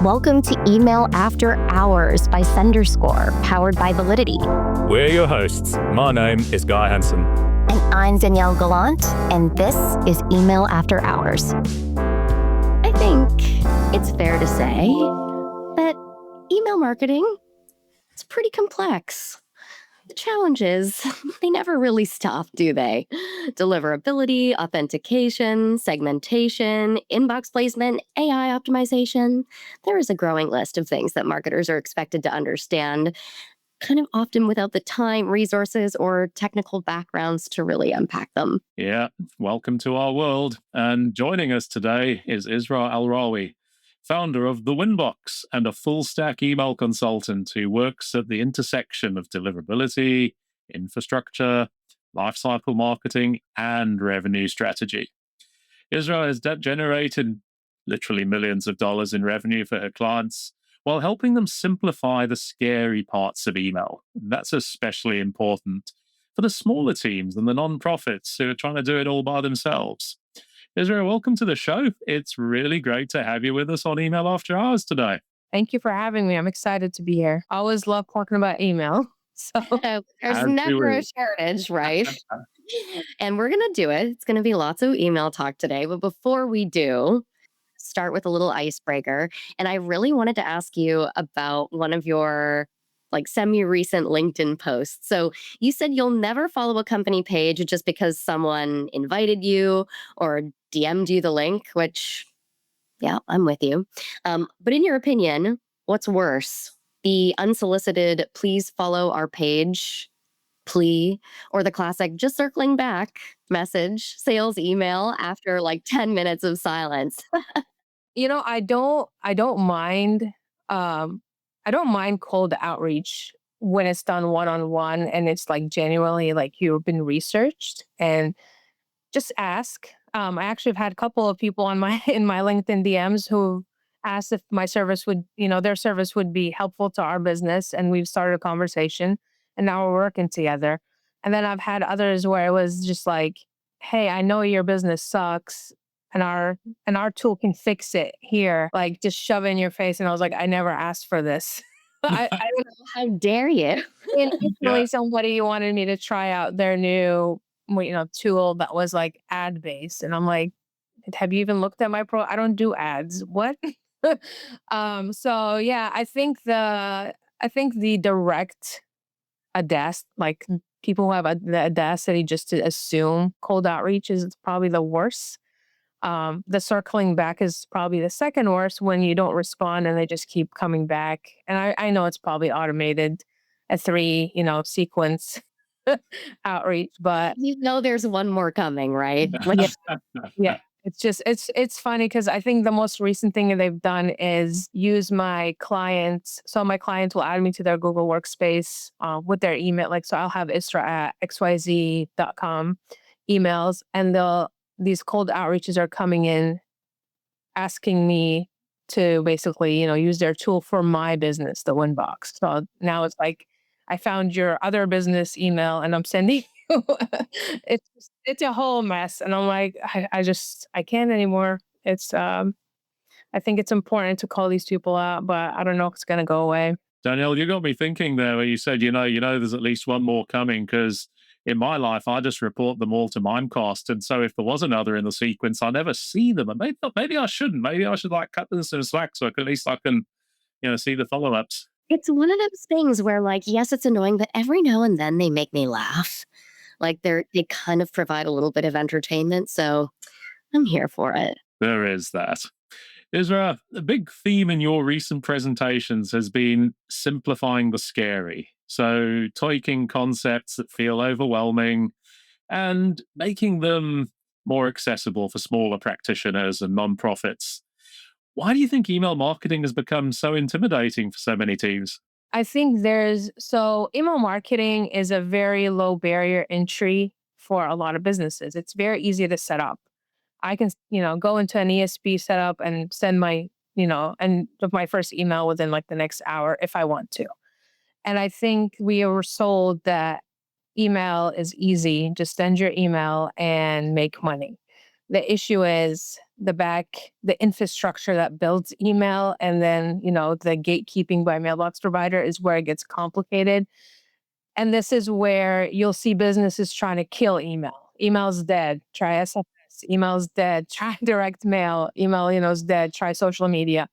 Welcome to Email After Hours by Senderscore, powered by Validity. We're your hosts. My name is Guy Hansen. And I'm Danielle Gallant, and this is Email After Hours. I think it's fair to say that email marketing is pretty complex. The challenge is they never really stop, do they? Deliverability, authentication, segmentation, inbox placement, AI optimization. There is a growing list of things that marketers are expected to understand, kind of often without the time, resources, or technical backgrounds to really unpack them. Yeah, welcome to our world. And joining us today is Israa Alrawi, founder of The Winbox and a full-stack email consultant who works at the intersection of deliverability, infrastructure, lifecycle marketing, and revenue strategy. Israa has generated literally millions of dollars in revenue for her clients while helping them simplify the scary parts of email. And that's especially important for the smaller teams and the non-profits who are trying to do it all by themselves. Israa, welcome to the show. It's really great to have you with us on Email After Hours today. Thank you for having me. I'm excited to be here. I always love talking about email. So There's never a shortage, right? And we're going to do it. It's going to be lots of email talk today. But before we do, start with a little icebreaker. And I really wanted to ask you about one of your semi-recent LinkedIn posts. So you said you'll never follow a company page just because someone invited you or DM'd you the link, which, yeah, I'm with you. But in your opinion, what's worse? The unsolicited, please follow our page plea, or the classic just circling back message, sales email after 10 minutes of silence? I don't mind I don't mind cold outreach when it's done one-on-one and it's genuinely you've been researched and just ask. I actually have had a couple of people in my LinkedIn DMs who asked if my service would, their service would be helpful to our business, and we've started a conversation and now we're working together. And then I've had others where it was just hey, I know your business sucks and our tool can fix it here, just shove it in your face. And I was like, I never asked for this. I don't know. How dare you? Initially, somebody wanted me to try out their new, tool that was ad based, and I'm like, have you even looked at my pro? I don't do ads. What? So yeah, I think the direct people who have the audacity just to assume cold outreach is probably the worst. The circling back is probably the second worst, when you don't respond and they just keep coming back. And I know it's probably automated, a 3, sequence outreach, but there's one more coming, right? yeah. It's funny because I think the most recent thing that they've done is use my clients. So my clients will add me to their Google Workspace with their email. So I'll have Israa at xyz.com emails, and these cold outreaches are coming in asking me to basically, use their tool for my business, the Winbox. So now it's I found your other business email and I'm sending you. It's a whole mess. And I'm like, I can't anymore. It's I think it's important to call these people out, but I don't know if it's gonna go away. Danielle, you got me thinking there where you said, there's at least one more coming, because in my life, I just report them all to Mimecast. And so if there was another in the sequence, I never see them. And maybe I shouldn't. Maybe I should cut them some slack so at least I can, see the follow-ups. It's one of those things where yes, it's annoying, but every now and then they make me laugh. They kind of provide a little bit of entertainment. So I'm here for it. There is that. Israa, a big theme in your recent presentations has been simplifying the scary. So taking concepts that feel overwhelming and making them more accessible for smaller practitioners and nonprofits. Why do you think email marketing has become so intimidating for so many teams? I think email marketing is a very low barrier entry for a lot of businesses. It's very easy to set up. I can, go into an ESP setup and send my, and my first email within the next hour if I want to. And I think we were sold that email is easy. Just send your email and make money. The issue is the infrastructure that builds email, and then, the gatekeeping by mailbox provider is where it gets complicated. And this is where you'll see businesses trying to kill email. Email's dead. Try SMS. Email's dead. Try direct mail. Email, is dead. Try social media.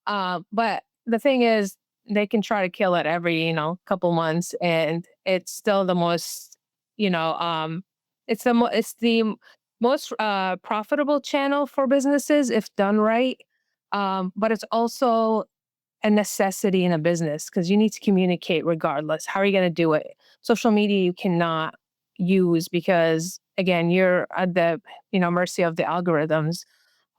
But the thing is, they can try to kill it every, couple months, and it's still the most, it's the most profitable channel for businesses if done right. But it's also a necessity in a business because you need to communicate regardless. How are you going to do it? Social media you cannot use because again, you're at the mercy of the algorithms.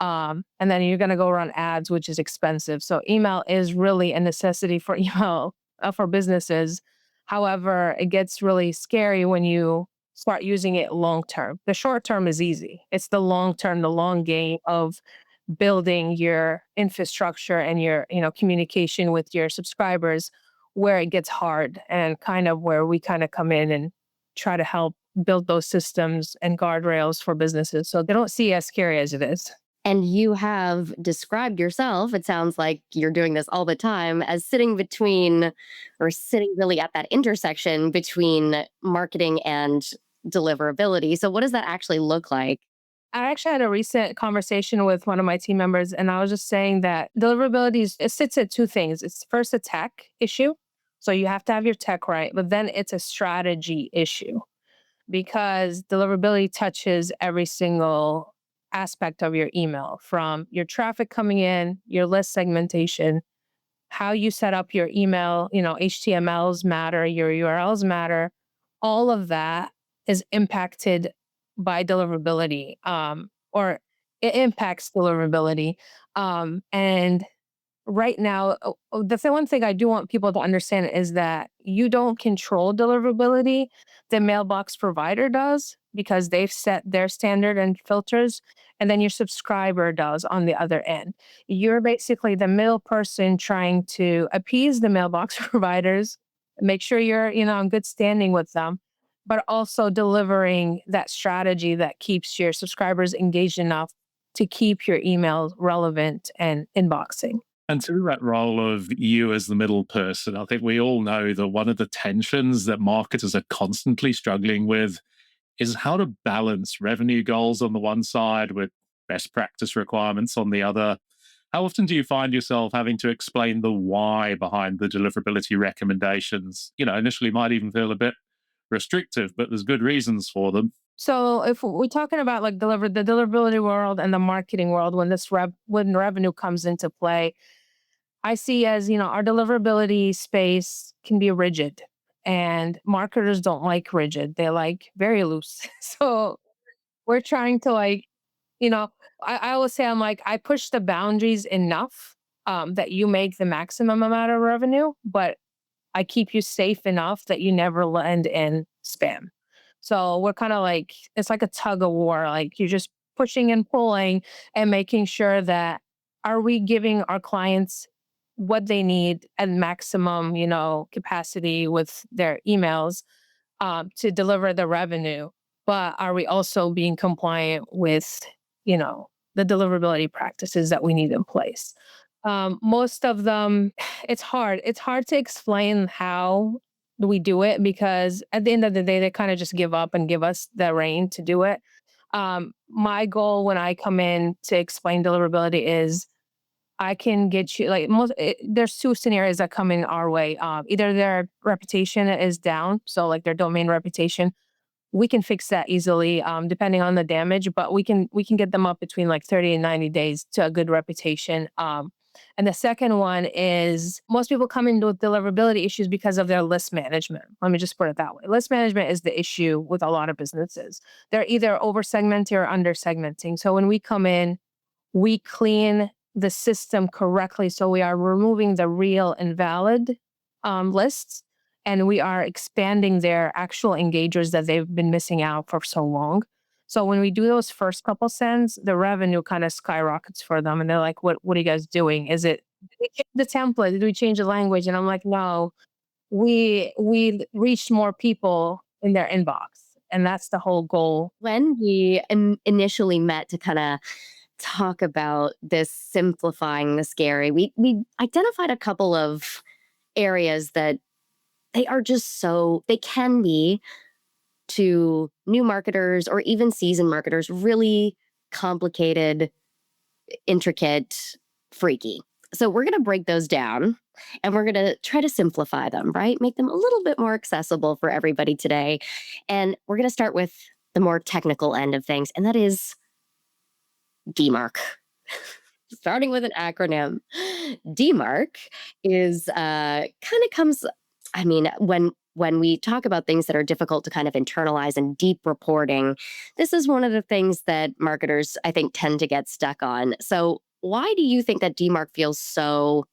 And then you're going to go run ads, which is expensive. So email is really a necessity for email for businesses. However, it gets really scary when you start using it long term. The short term is easy. It's the long term, the long game of building your infrastructure and your communication with your subscribers where it gets hard, and kind of where we kind of come in and try to help build those systems and guardrails for businesses so they don't see as scary as it is. And you have described yourself, it sounds like you're doing this all the time, as sitting between or sitting really at that intersection between marketing and deliverability. So, what does that actually look like? I actually had a recent conversation with one of my team members, and I was just saying that deliverability it sits at two things. It's first a tech issue. So you have to have your tech right, but then it's a strategy issue because deliverability touches every single aspect of your email, from your traffic coming in, your list segmentation, how you set up your email, HTMLs matter, your URLs matter. All of that is impacted by deliverability, or it impacts deliverability. And right now, one thing I do want people to understand is that you don't control deliverability. The mailbox provider does because they've set their standard and filters, and then your subscriber does on the other end. You're basically the middle person trying to appease the mailbox providers, make sure you're, in good standing with them, but also delivering that strategy that keeps your subscribers engaged enough to keep your emails relevant and inboxing. And to that role of you as the middle person, I think we all know that one of the tensions that marketers are constantly struggling with is how to balance revenue goals on the one side with best practice requirements on the other. How often do you find yourself having to explain the why behind the deliverability recommendations? Initially might even feel a bit restrictive, but there's good reasons for them. So if we're talking about like the deliverability world and the marketing world, when when revenue comes into play, I see as, our deliverability space can be rigid, and marketers don't like rigid. They like very loose. So we're trying to you know, I always say I'm like, I push the boundaries enough that you make the maximum amount of revenue, but I keep you safe enough that you never land in spam. So we're kind of like, it's like a tug of war. Like you're just pushing and pulling and making sure that are we giving our clients what they need at maximum, capacity with their emails to deliver the revenue, but are we also being compliant with, you know, the deliverability practices that we need in place? Most of them, it's hard. It's hard to explain how we do it because at the end of the day, they kind of just give up and give us the reign to do it. My goal when I come in to explain deliverability is I can get you like there's two scenarios that come in our way. Either their reputation is down, so like their domain reputation, we can fix that easily, depending on the damage, but we can get them up between like 30 and 90 days to a good reputation. And the second one is most people come into with deliverability issues because of their list management. Let me just put it that way. List management is the issue with a lot of businesses. They're either over segmenting or under segmenting. So when we come in, we clean the system correctly. So we are removing the real and valid lists, and we are expanding their actual engagers that they've been missing out for so long. So when we do those first couple sends, the revenue kind of skyrockets for them. And they're like, what are you guys doing? Did we change the template? Did we change the language? And I'm like, no, we reached more people in their inbox. And that's the whole goal. When we initially met to kind of talk about this simplifying the scary. We identified a couple of areas that they are just so they can be to new marketers or even seasoned marketers really complicated, intricate, freaky. So we're going to break those down and we're going to try to simplify them, right? Make them a little bit more accessible for everybody today. And we're going to start with the more technical end of things, and that is DMARC. Starting with an acronym. DMARC is kind of comes, I mean, when we talk about things that are difficult to kind of internalize and deep reporting, this is one of the things that marketers, I think, tend to get stuck on. So, why do you think that DMARC feels so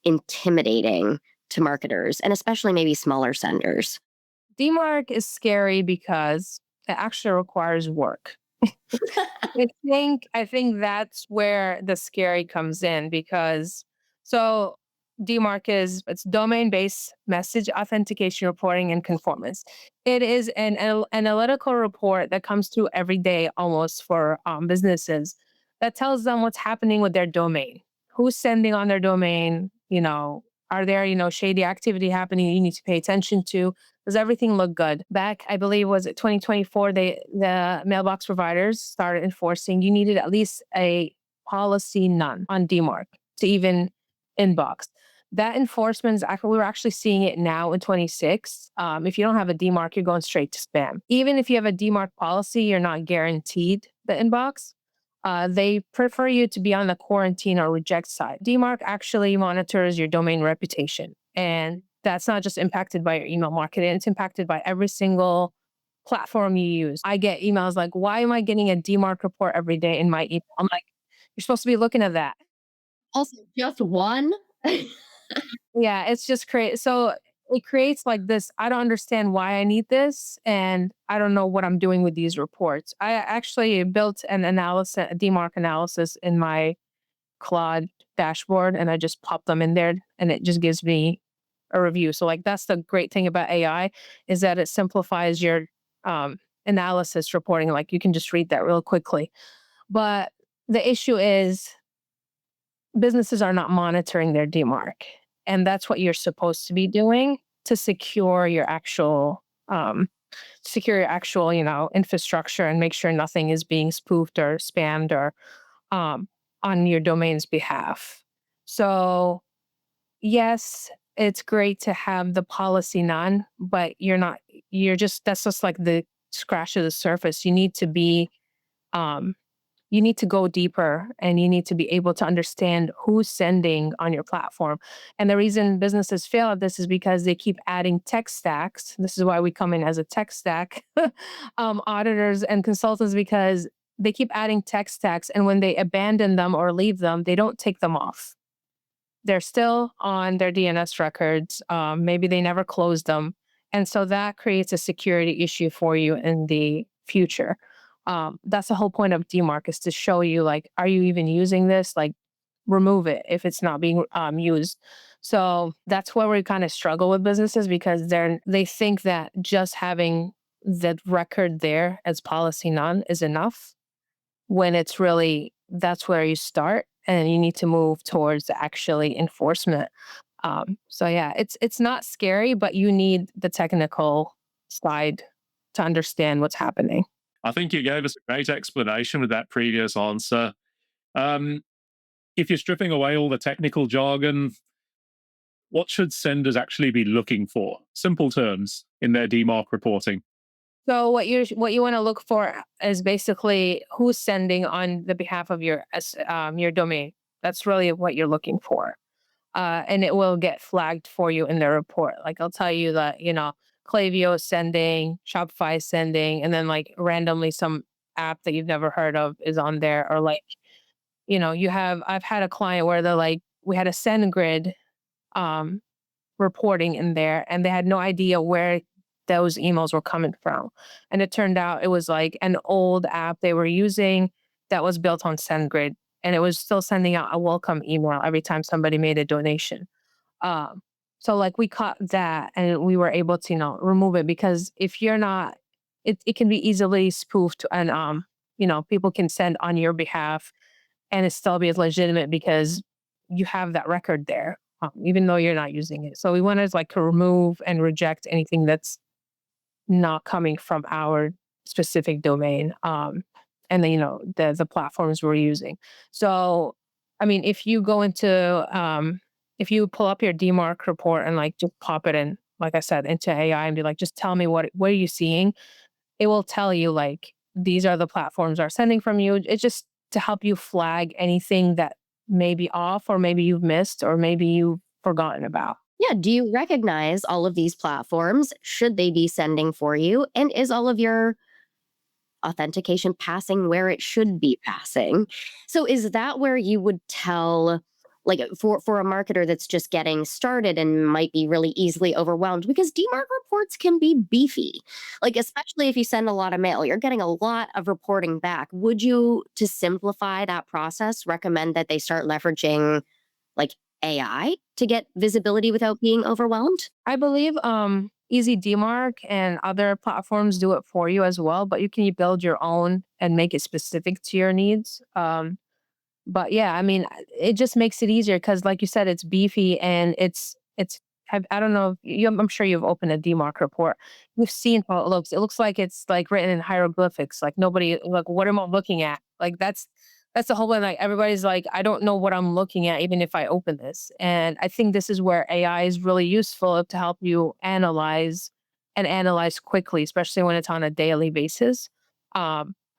intimidating to marketers and especially maybe smaller senders? DMARC is scary because it actually requires work. I think that's where the scary comes in because so DMARC is it's domain-based message authentication reporting and conformance. It is an analytical report that comes through every day almost for businesses that tells them what's happening with their domain, who's sending on their domain, are there, shady activity happening you need to pay attention to? Does everything look good? Back, I believe, was it 2024, the mailbox providers started enforcing you needed at least a policy none on DMARC to even inbox. That enforcement is actually, we're actually seeing it now in 26. If you don't have a DMARC, you're going straight to spam. Even if you have a DMARC policy, you're not guaranteed the inbox. They prefer you to be on the quarantine or reject side. DMARC actually monitors your domain reputation. And that's not just impacted by your email marketing, it's impacted by every single platform you use. I get emails like, why am I getting a DMARC report every day in my email? I'm like, you're supposed to be looking at that. Also, just one? Yeah, it's just crazy. So it creates like this. I don't understand why I need this, and I don't know what I'm doing with these reports. I actually built an analysis, a DMARC analysis in my Claude dashboard, and I just pop them in there, and it just gives me a review. So like that's the great thing about AI is that it simplifies your analysis reporting. Like you can just read that real quickly. But the issue is businesses are not monitoring their DMARC. And that's what you're supposed to be doing to secure your actual, infrastructure and make sure nothing is being spoofed or spammed or um, on your domain's behalf. So yes, it's great to have the policy none, but that's just like the scratch of the surface. Um, you need to go deeper and you need to be able to understand who's sending on your platform. And the reason businesses fail at this is because they keep adding tech stacks. This is why we come in as a tech stack auditors and consultants because they keep adding tech stacks. And when they abandon them or leave them, they don't take them off. They're still on their DNS records. Maybe they never closed them. And so that creates a security issue for you in the future. That's the whole point of DMARC is to show you like, are you even using this? Like, remove it if it's not being used. So that's where we kind of struggle with businesses because they think that just having the record there as policy none is enough when it's really that's where you start and you need to move towards actually enforcement. So yeah, it's not scary, but you need the technical side to understand what's happening. I think you gave us a great explanation with that previous answer. Um, if you're stripping away all the technical jargon, what should senders actually be looking for? Simple terms in their DMARC reporting. So what you want to look for is basically who's sending on the behalf of your domain. That's really what you're looking for, and it will get flagged for you in the report. Like I'll tell you that Klaviyo is sending, Shopify is sending, and then like randomly some app that you've never heard of is on there, or like I've had a client where they're like we had a SendGrid um, reporting in there, and they had no idea where those emails were coming from. And it turned out it was like an old app they were using that was built on SendGrid, and it was still sending out a welcome email every time somebody made a donation. Um, so like we caught that, and we were able to remove it because if you're not, it can be easily spoofed, and people can send on your behalf and it still be legitimate because you have that record there, even though you're not using it. So we want to like remove and reject anything that's not coming from our specific domain. And then, the platforms we're using. So, I mean, if you go if you pull up your DMARC report and like just pop it in, like I said, into AI and be like, just tell me what are you seeing? It will tell you like, these are the platforms are sending from you. It's just to help you flag anything that may be off or maybe you've missed or maybe you've forgotten about. Yeah. Do you recognize all of these platforms? Should they be sending for you? And is all of your authentication passing where it should be passing? So is that where you would tell, like, for a marketer that's just getting started and might be really easily overwhelmed, because DMARC reports can be beefy, like especially if you send a lot of mail, you're getting a lot of reporting back. Would you, to simplify that process, recommend that they start leveraging like AI to get visibility without being overwhelmed? I believe Easy DMARC and other platforms do it for you as well, but you can build your own and make it specific to your needs. But yeah, I mean, it just makes it easier because, like you said, it's beefy and I don't know. If I'm sure you've opened a DMARC report. You've seen how it looks. It looks like it's like written in hieroglyphics. Like nobody, like, what am I looking at? Like that's the whole one. Like everybody's like, I don't know what I'm looking at, even if I open this. And I think this is where AI is really useful to help you analyze and analyze quickly, especially when it's on a daily basis.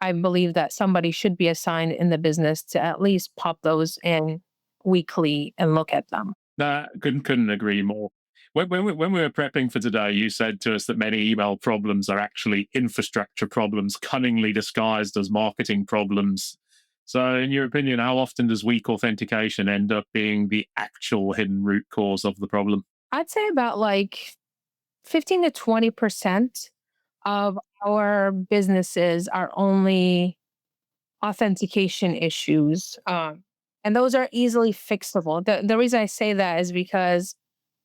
I believe that somebody should be assigned in the business to at least pop those in weekly and look at them. Nah, couldn't agree more. When we were prepping for today, you said to us that many email problems are actually infrastructure problems, cunningly disguised as marketing problems. So, in your opinion, how often does weak authentication end up being the actual hidden root cause of the problem? I'd say about like 15 to 20% of our businesses are only authentication issues. And those are easily fixable. The reason I say that is because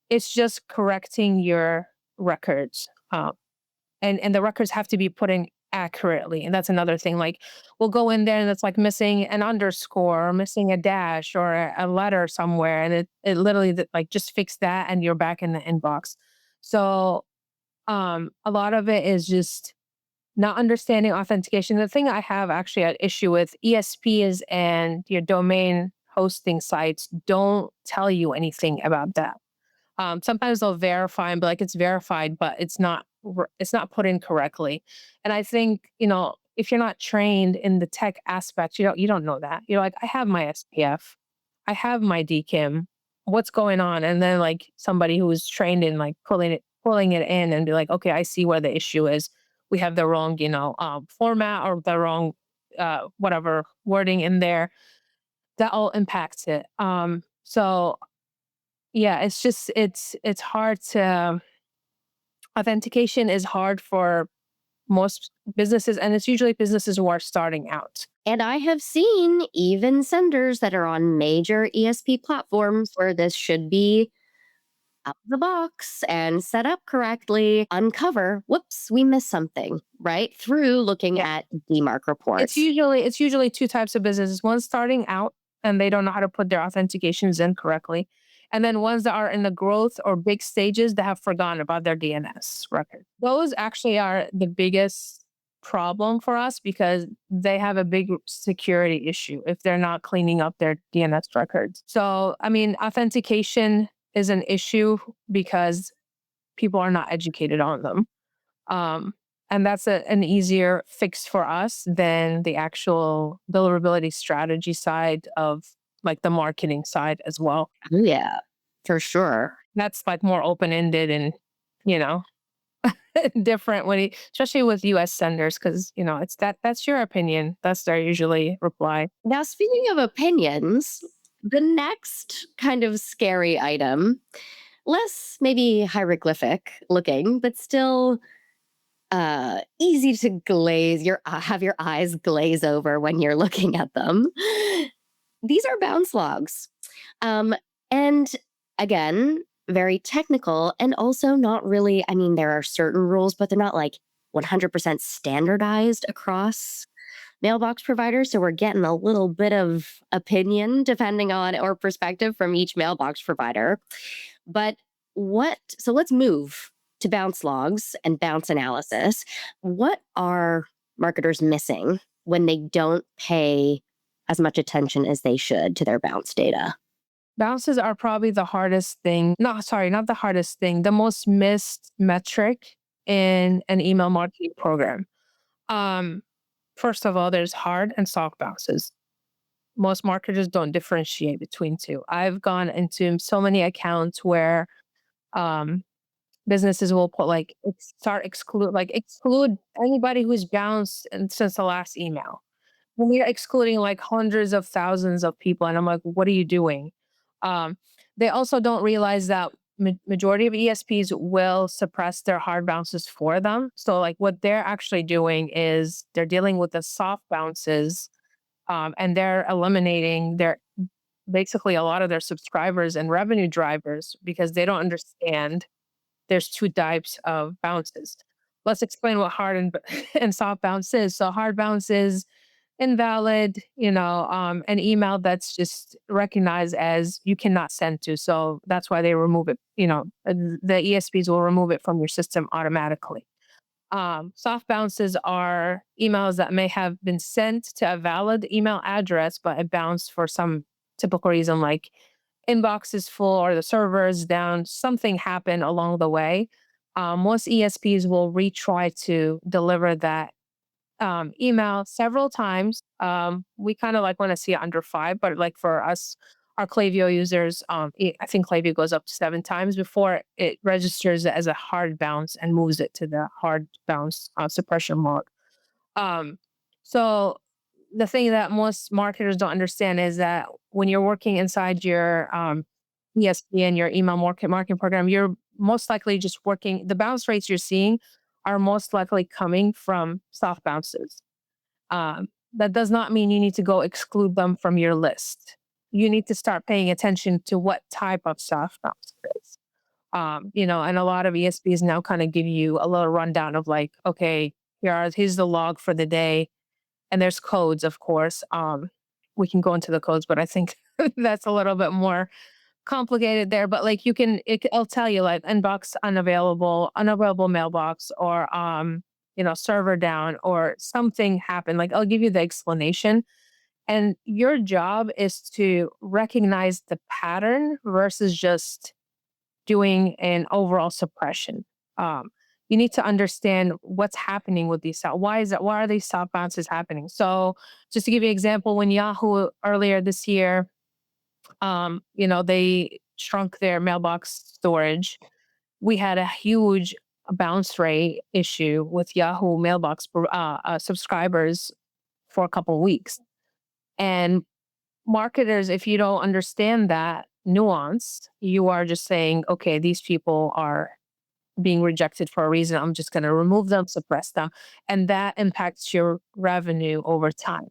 it's just correcting your records. And the records have to be put in accurately. And that's another thing. Like we'll go in there and it's like missing an underscore or missing a dash or a letter somewhere. And it literally like just fix that and you're back in the inbox. So a lot of it is just not understanding authentication. The thing I have actually an issue with ESPs and your domain hosting sites don't tell you anything about that. Sometimes they'll verify and be like, it's verified, but it's not put in correctly. And I think, if you're not trained in the tech aspect, you don't know that. You're like, I have my SPF, I have my DKIM. What's going on? And then like somebody who is trained in like pulling it in and be like, okay, I see where the issue is. We have the wrong, format or the wrong whatever wording in there. That all impacts it. So yeah, it's just it's hard to authentication is hard for most businesses, and it's usually businesses who are starting out. And I have seen even senders that are on major ESP platforms where this should be out of the box and set up correctly, uncover, whoops, we missed something, right? Through looking Yeah. at DMARC It's reports. usually it's usually two types of businesses. One starting out and they don't know how to put their authentications in correctly. And then ones that are in the growth or big stages that have forgotten about their DNS record. Those actually are the biggest problem for us because they have a big security issue if they're not cleaning up their DNS records. So, I mean, authentication is an issue because people are not educated on them. Um, and that's an easier fix for us than the actual deliverability strategy side of like the marketing side as well. Oh, yeah, for sure. That's like more open ended and, you know, different especially with US senders, because, it's that's your opinion. That's their usually reply. Now, speaking of opinions, the next kind of scary item, less maybe hieroglyphic looking, but still easy to have your eyes glaze over when you're looking at them. These are bounce logs. Um, and again, very technical and also not really, I mean, there are certain rules, but they're not like 100% standardized across mailbox providers. So we're getting a little bit of opinion depending on or perspective from each mailbox provider. But so let's move to bounce logs and bounce analysis. What are marketers missing when they don't pay as much attention as they should to their bounce data? Bounces are probably the hardest thing. No, sorry, not the hardest thing. The most missed metric in an email marketing program. Um, First of all, there's hard and soft bounces. Most marketers don't differentiate between two. I've gone into so many accounts where um, businesses will put like exclude anybody who's bounced since the last email. When we're excluding like hundreds of thousands of people, and I'm like, what are you doing? Um, they also don't realize that majority of ESPs will suppress their hard bounces for them. So like what they're actually doing is they're dealing with the soft bounces, and they're eliminating their basically a lot of their subscribers and revenue drivers because they don't understand there's two types of bounces. Let's explain what hard and and soft bounce is. So hard bounce is invalid, an email that's just recognized as you cannot send to. So that's why they remove it. The ESPs will remove it from your system automatically. Soft bounces are emails that may have been sent to a valid email address, but it bounced for some typical reason, like inbox is full or the server is down. Something happened along the way. Most ESPs will retry to deliver that email several times. We kind of like want to see it under five, but like for us, our Klaviyo users, I think Klaviyo goes up to 7 times before it registers it as a hard bounce and moves it to the hard bounce suppression mode. Um, so the thing that most marketers don't understand is that when you're working inside your ESP and your email marketing program, you're most likely just working. The bounce rates you're seeing are most likely coming from soft bounces. That does not mean you need to go exclude them from your list. You need to start paying attention to what type of soft bounce it is. And a lot of ESPs now kind of give you a little rundown of like, okay, here's the log for the day, and there's codes, of course. We can go into the codes, but I think that's a little bit more complicated there. But like it'll tell you like inbox unavailable mailbox, or server down, or something happened. Like I'll give you the explanation, and your job is to recognize the pattern versus just doing an overall suppression. Um, you need to understand what's happening with these. Why are these stop bounces happening? So, just to give you an example, when Yahoo earlier this year, they shrunk their mailbox storage, we had a huge bounce rate issue with Yahoo mailbox subscribers for a couple of weeks. And marketers, if you don't understand that nuance, you are just saying, okay, these people are being rejected for a reason. I'm just going to remove them, suppress them. And that impacts your revenue over time.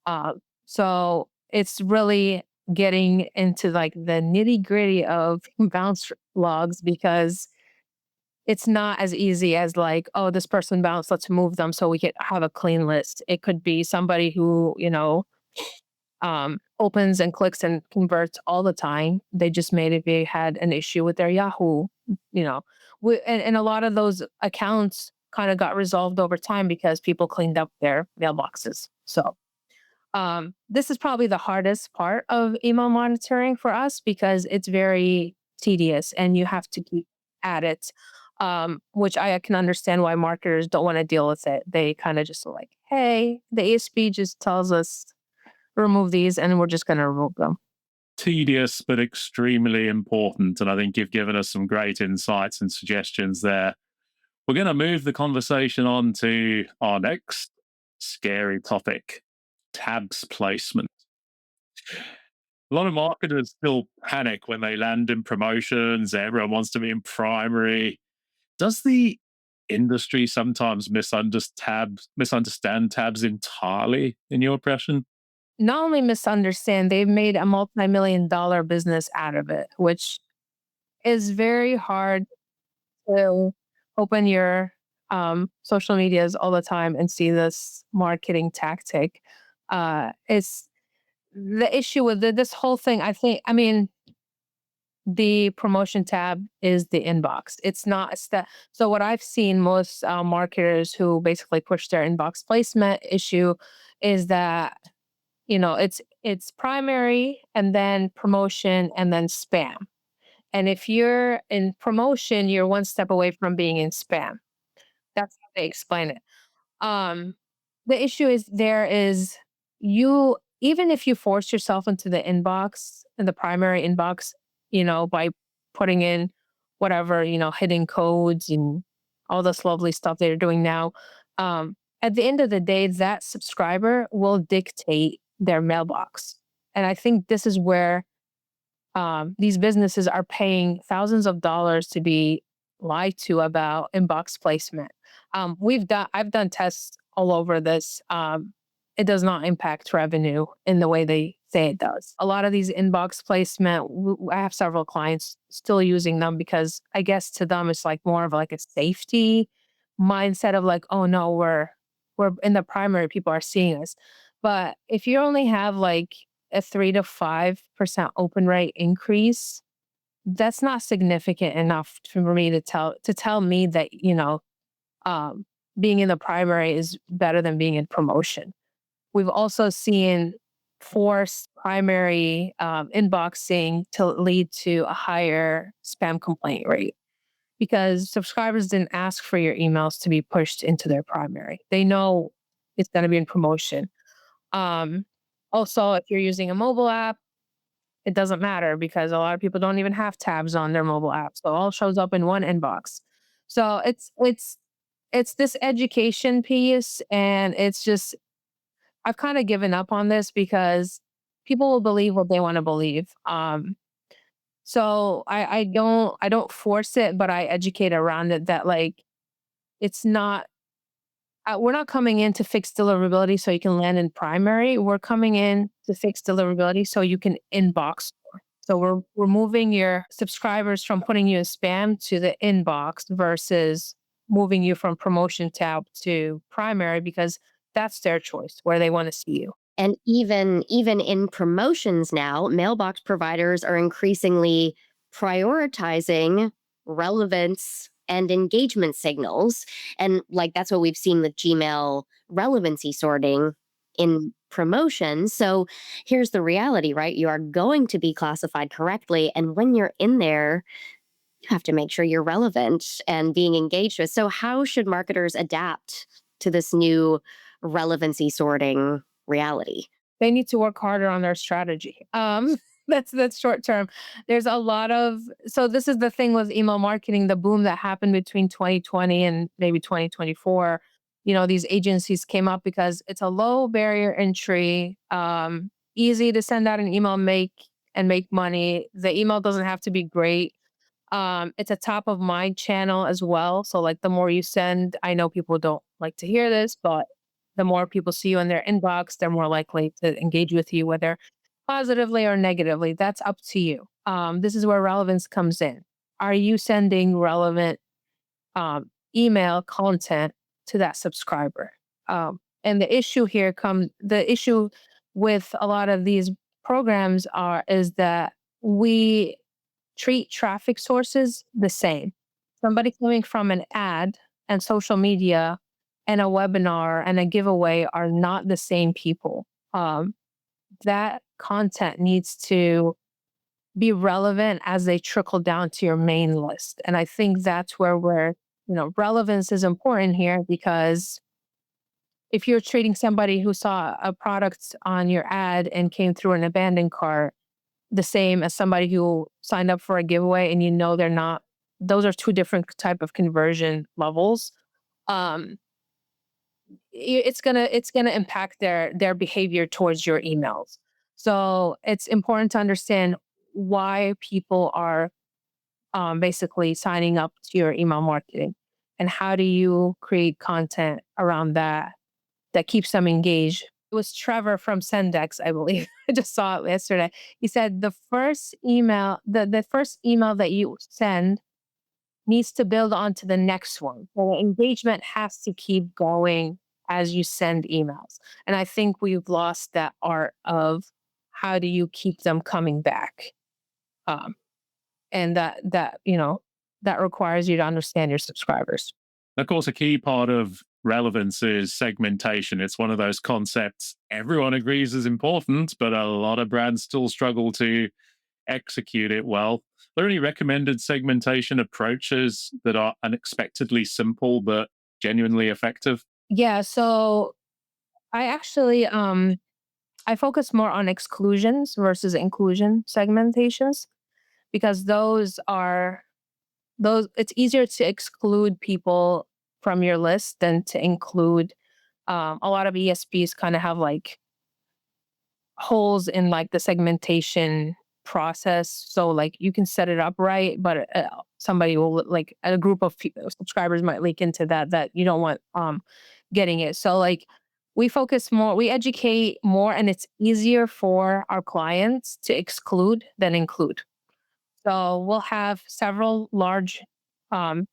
Uh, so it's really getting into like the nitty gritty of bounce logs, because it's not as easy as like, oh, this person bounced, let's move them so we could have a clean list. It could be somebody who, opens and clicks and converts all the time. They just maybe had an issue with their Yahoo, you know. And a lot of those accounts kind of got resolved over time because people cleaned up their mailboxes. So this is probably the hardest part of email monitoring for us because it's very tedious and you have to keep at it. Which I can understand why marketers don't want to deal with it. They kind of just like, hey, the ASP just tells us remove these and we're just going to remove them. Tedious, but extremely important. And I think you've given us some great insights and suggestions there. We're going to move the conversation on to our next scary topic, tabs placement. A lot of marketers still panic when they land in promotions. Everyone wants to be in primary. Does the industry sometimes misunderstand tabs entirely, in your impression? Not only misunderstand, they've made a multi-million-dollar business out of it, which is very hard to open your social medias all the time and see this marketing tactic. It's the issue with this whole thing. I mean, the promotion tab is the inbox. It's not a step. So what I've seen most marketers who basically push their inbox placement issue is that it's primary and then promotion and then spam. And if you're in promotion, you're one step away from being in spam. That's how they explain it. Um, the issue is there is you even if you force yourself into the inbox, in the primary inbox, by putting in whatever, hidden codes and all this lovely stuff they're doing now. At the end of the day, that subscriber will dictate their mailbox. And I think this is where these businesses are paying thousands of dollars to be lied to about inbox placement. I've done tests all over this. It does not impact revenue in the way they say it does. A lot of these inbox placement, I have several clients still using them because I guess to them it's like more of like a safety mindset of like, oh no, we're in the primary, people are seeing us. But if you only have like a 3 to 5% open rate increase, that's not significant enough for me to tell me that um, being in the primary is better than being in promotion. We've also seen forced primary inboxing to lead to a higher spam complaint rate because subscribers didn't ask for your emails to be pushed into their primary. They know it's going to be in promotion. Um, Also, if you're using a mobile app, it doesn't matter because a lot of people don't even have tabs on their mobile app. So it all shows up in one inbox. So it's this education piece and it's just I've kind of given up on this because people will believe what they want to believe. So I don't force it, but I educate around it that like it's not we're not coming in to fix deliverability so you can land in primary. We're coming in to fix deliverability so you can inbox more. So we're moving your subscribers from putting you in spam to the inbox versus moving you from promotion tab to primary because that's their choice where they want to see you. And even in promotions now, mailbox providers are increasingly prioritizing relevance and engagement signals. And like that's what we've seen with Gmail relevancy sorting in promotions. So here's the reality, right? You are going to be classified correctly. And when you're in there, you have to make sure you're relevant and being engaged with. So, how should marketers adapt to this new relevancy sorting reality? They need to work harder on their strategy. That's short term. There's a lot of so this is the thing with email marketing, the boom that happened between 2020 and maybe 2024. These agencies came up because it's a low barrier entry, easy to send out an email, make money. The email doesn't have to be great. It's a top of mind channel as well. So like the more you send, I know people don't like to hear this, but the more people see you in their inbox, they're more likely to engage with you, whether positively or negatively. That's up to you. This is where relevance comes in. Are you sending relevant email content to that subscriber? And the issue with a lot of these programs is that we treat traffic sources the same. Somebody coming from an ad and social media and a webinar and a giveaway are not the same people. That content needs to be relevant as they trickle down to your main list. And I think that's where relevance is important here because if you're treating somebody who saw a product on your ad and came through an abandoned cart the same as somebody who signed up for a giveaway and they're not, those are two different type of conversion levels. Um, it's gonna impact their behavior towards your emails. So it's important to understand why people are basically signing up to your email marketing and how do you create content around that keeps them engaged. It was Trevor from Sendex, I believe. I just saw it yesterday. He said the first email that you send needs to build onto the next one. So the engagement has to keep going as you send emails. And I think we've lost that art of how do you keep them coming back. Um, and that requires you to understand your subscribers. Of course, a key part of relevance is segmentation. It's one of those concepts everyone agrees is important, but a lot of brands still struggle to execute it well. Are there any recommended segmentation approaches that are unexpectedly simple but genuinely effective? Yeah, so I actually I focus more on exclusions versus inclusion segmentations because those it's easier to exclude people from your list than to include. A lot of ESPs kind of have like holes in like the segmentation process. So like you can set it up right, but somebody will like a group of subscribers might leak into that you don't want getting it. So like we focus more, we educate more, and it's easier for our clients to exclude than include. So we'll have several large um,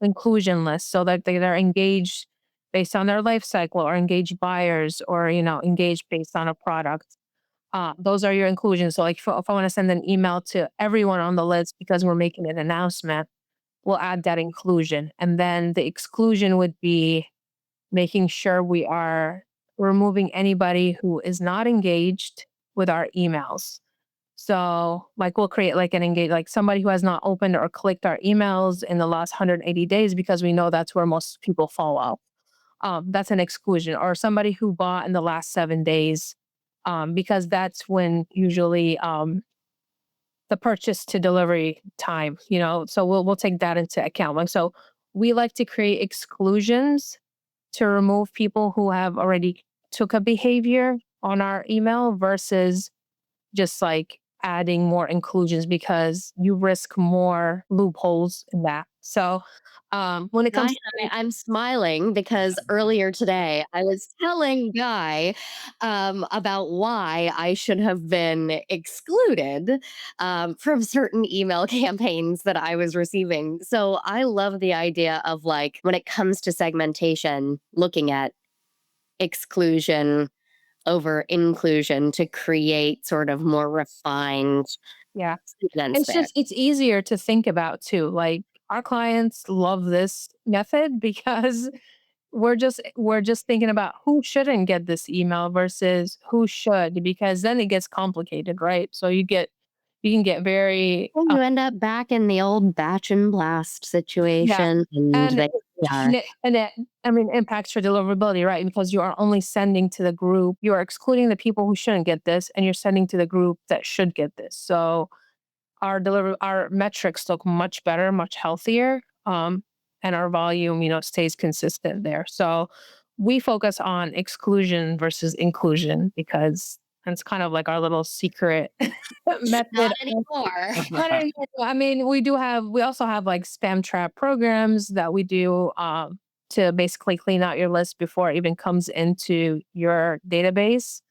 inclusion lists so that they're engaged based on their life cycle, or engaged buyers, or engaged based on a product. Those are your inclusions. So, like, if I want to send an email to everyone on the list because we're making an announcement, we'll add that inclusion. And then the exclusion would be making sure we are removing anybody who is not engaged with our emails. So, like, we'll create like an engage, like somebody who has not opened or clicked our emails in the last 180 days because we know that's where most people fall out. That's an exclusion, or somebody who bought in the last 7 days, because that's when usually the purchase to delivery time. So we'll take that into account. Like, so we like to create exclusions to remove people who have already took a behavior on our email versus just like adding more inclusions because you risk more loopholes in that. So when it comes I'm smiling because earlier today I was telling Guy about why I should have been excluded from certain email campaigns that I was receiving. So I love the idea of like when it comes to segmentation, looking at exclusion over inclusion to create sort of more refined yeah, segments there. it's easier to think about too. Like our clients love this method because we're just thinking about who shouldn't get this email versus who should, because then it gets complicated, right? So you can get very Well, you end up back in the old batch and blast yeah. situation, and And they are. and it, I mean, impacts your deliverability, right? Because you are only sending to the group, you are excluding the people who shouldn't get this, and you're sending to the group that should get this. So our metrics look much better, much healthier, and our volume, stays consistent there. So we focus on exclusion versus inclusion because it's kind of like our little secret Not method. anymore. But I mean, we also have like spam trap programs that we do to basically clean out your list before it even comes into your database.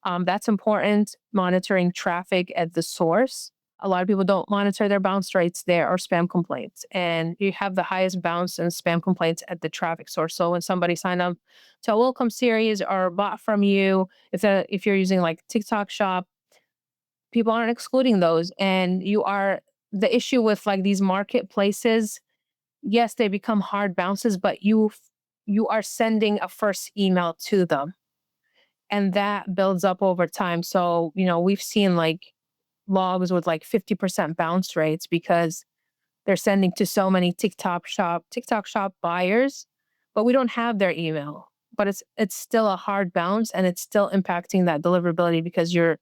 That's important. Monitoring traffic at the source. A lot of people don't monitor their bounce rates there, or spam complaints. And you have the highest bounce and spam complaints at the traffic source. So when somebody signed up to a welcome series or bought from you, if you're using like TikTok shop, people aren't excluding those. And the issue with like these marketplaces, yes, they become hard bounces, but you are sending a first email to them, and that builds up over time. So, we've seen like logs with like 50% bounce rates because they're sending to so many TikTok shop buyers, but we don't have their email. But it's still a hard bounce, and it's still impacting that deliverability because you're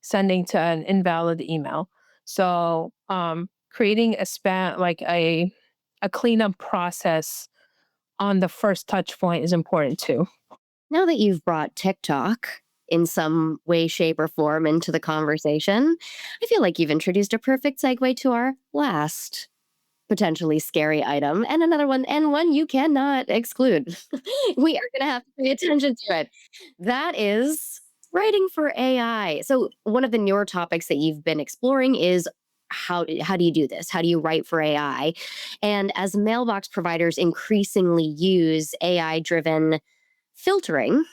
sending to an invalid email. So, creating a cleanup process on the first touch point is important too. Now that you've brought TikTok in some way, shape, or form into the conversation, I feel like you've introduced a perfect segue to our last potentially scary item, and another one, and one you cannot exclude. We are going to have to pay attention to it. That is writing for AI. So, one of the newer topics that you've been exploring is how do you do this? How do you write for AI? And as mailbox providers increasingly use AI driven filtering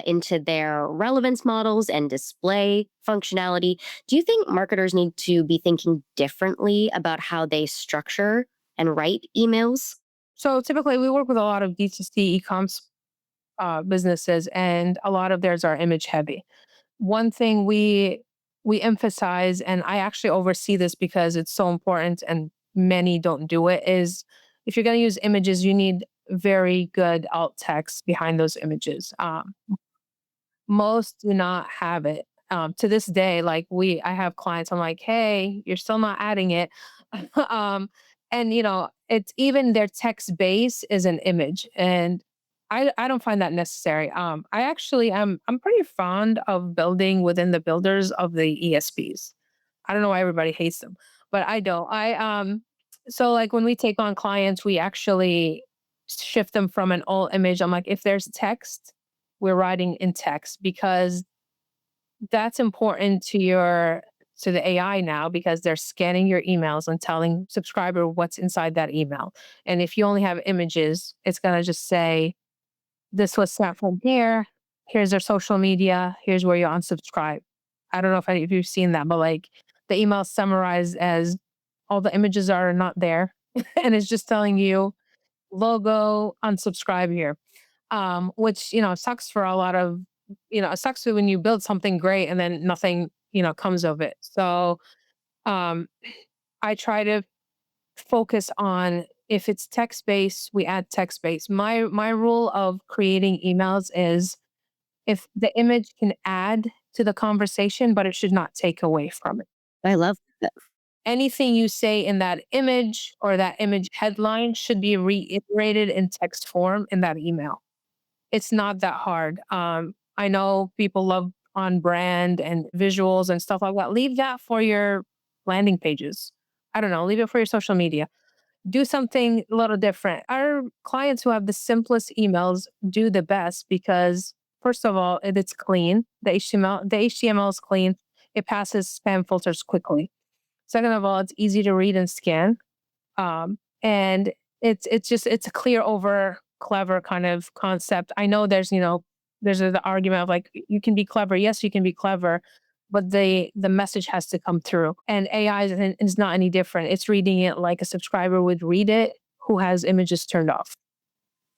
into their relevance models and display functionality, do you think marketers need to be thinking differently about how they structure and write emails? So typically, we work with a lot of D2C e-coms businesses, and a lot of theirs are image heavy. One thing we emphasize, and I actually oversee this because it's so important and many don't do it, is if you're going to use images, you need very good alt text behind those images. Most do not have it. To this day, like I have clients, I'm like, hey, you're still not adding it. um, and it's even their text base is an image. And I don't find that necessary. I actually I'm pretty fond of building within the builders of the ESPs. I don't know why everybody hates them, but I don't. So like when we take on clients, we actually shift them from an old image. I'm like, if there's text, we're writing in text because that's important to the AI now because they're scanning your emails and telling subscriber what's inside that email. And if you only have images, it's gonna just say this was sent from here. Here's their social media. Here's where you unsubscribe. I don't know if any of you've seen that, but like the email summarized as all the images are not there, and it's just telling you logo unsubscribe here, which sucks for a lot of it sucks when you build something great and then nothing comes of it. So um, I try to focus on if it's text based, we add text based. My rule of creating emails is if the image can add to the conversation, but it should not take away from it. I love that. Anything you say in that image or that image headline should be reiterated in text form in that email. It's not that hard. I know people love on brand and visuals and stuff like that. Leave that for your landing pages. I don't know, leave it for your social media. Do something a little different. Our clients who have the simplest emails do the best because first of all, it's clean. The HTML is clean. It passes spam filters quickly. Second of all, it's easy to read and scan. And it's a clear over clever kind of concept. I know there's the argument of like you can be clever. Yes, you can be clever, but the message has to come through. And AI is not any different. It's reading it like a subscriber would read it who has images turned off.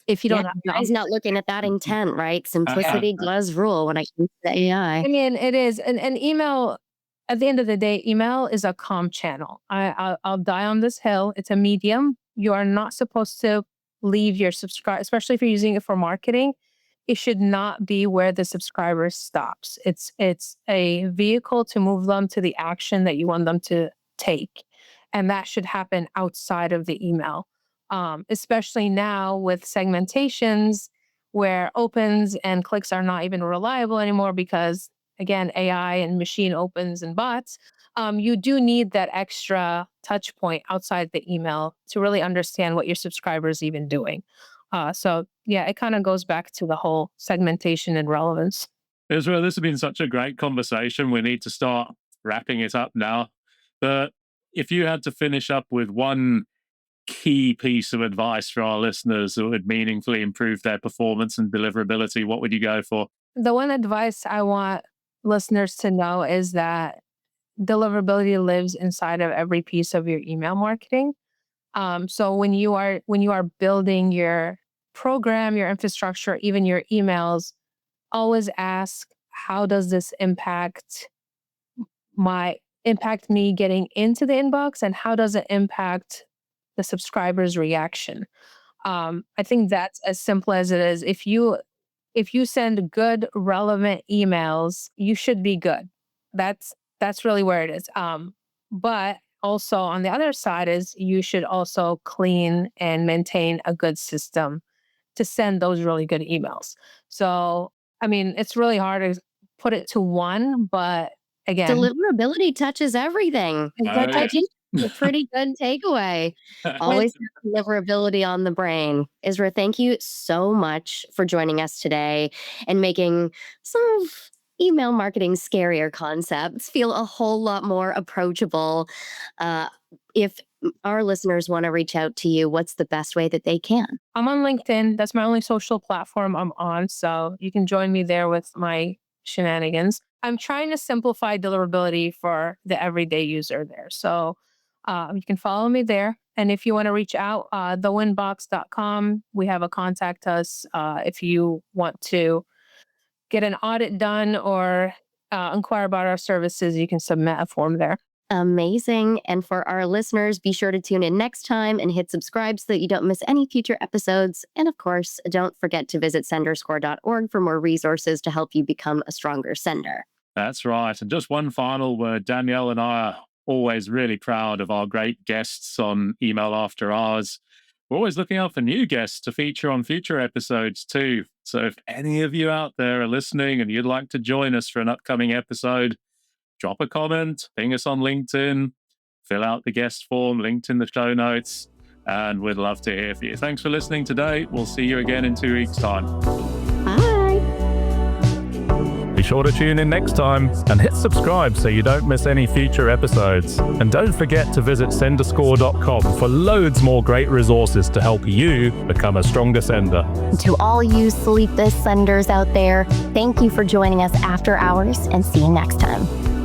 If you Yeah, don't have the guy's not looking at that intent, right? Simplicity Uh, does rule when it comes to AI. I mean, it is, and email. At the end of the day, email is a calm channel. I'll die on this hill. It's a medium. You are not supposed to leave your subscribe, especially if you're using it for marketing. It should not be where the subscriber stops. It's a vehicle to move them to the action that you want them to take, and that should happen outside of the email. Especially now with segmentations where opens and clicks are not even reliable anymore because again AI and machine opens and bots. You do need that extra touch point outside the email to really understand what your subscriber is even doing. So yeah, it kind of goes back to the whole segmentation and relevance. Israel, this has been such a great conversation. We need to start wrapping it up now. But if you had to finish up with one key piece of advice for our listeners that would meaningfully improve their performance and deliverability, what would you go for? The one advice I want listeners to know is that deliverability lives inside of every piece of your email marketing. So when you are building your program, your infrastructure, even your emails, always ask, how does this impact me getting into the inbox, and how does it impact the subscriber's reaction? I think that's as simple as it is. If you send good, relevant emails, you should be good. That's really where it is. But also on the other side is you should also clean and maintain a good system to send those really good emails. So I mean, it's really hard to put it to one, but again, Deliverability touches everything. that I Right. touches think a pretty good takeaway. when Always have deliverability on the brain. Isra, thank you so much for joining us today and making some of email marketing scarier concepts feel a whole lot more approachable. If our listeners want to reach out to you, what's the best way that they can? I'm on LinkedIn. That's my only social platform I'm on. So you can join me there with my shenanigans. I'm trying to simplify deliverability for the everyday user there. So you can follow me there. And if you want to reach out, thewinbox.com, we have a contact us if you want to get an audit done or inquire about our services. You can submit a form there. Amazing. And for our listeners, be sure to tune in next time and hit subscribe so that you don't miss any future episodes. And of course, don't forget to visit senderscore.org for more resources to help you become a stronger sender. That's right. And just one final word. Danielle and I are always really proud of our great guests on Email After Hours. We're always looking out for new guests to feature on future episodes too. So if any of you out there are listening and you'd like to join us for an upcoming episode, drop a comment, ping us on LinkedIn, fill out the guest form linked in the show notes, and we'd love to hear from you. Thanks for listening today. We'll see you again in 2 weeks' time. Bye. Be sure to tune in next time and hit subscribe so you don't miss any future episodes. And don't forget to visit senderscore.com for loads more great resources to help you become a stronger sender. To all you sleepless senders out there, thank you for joining us after hours, and see you next time.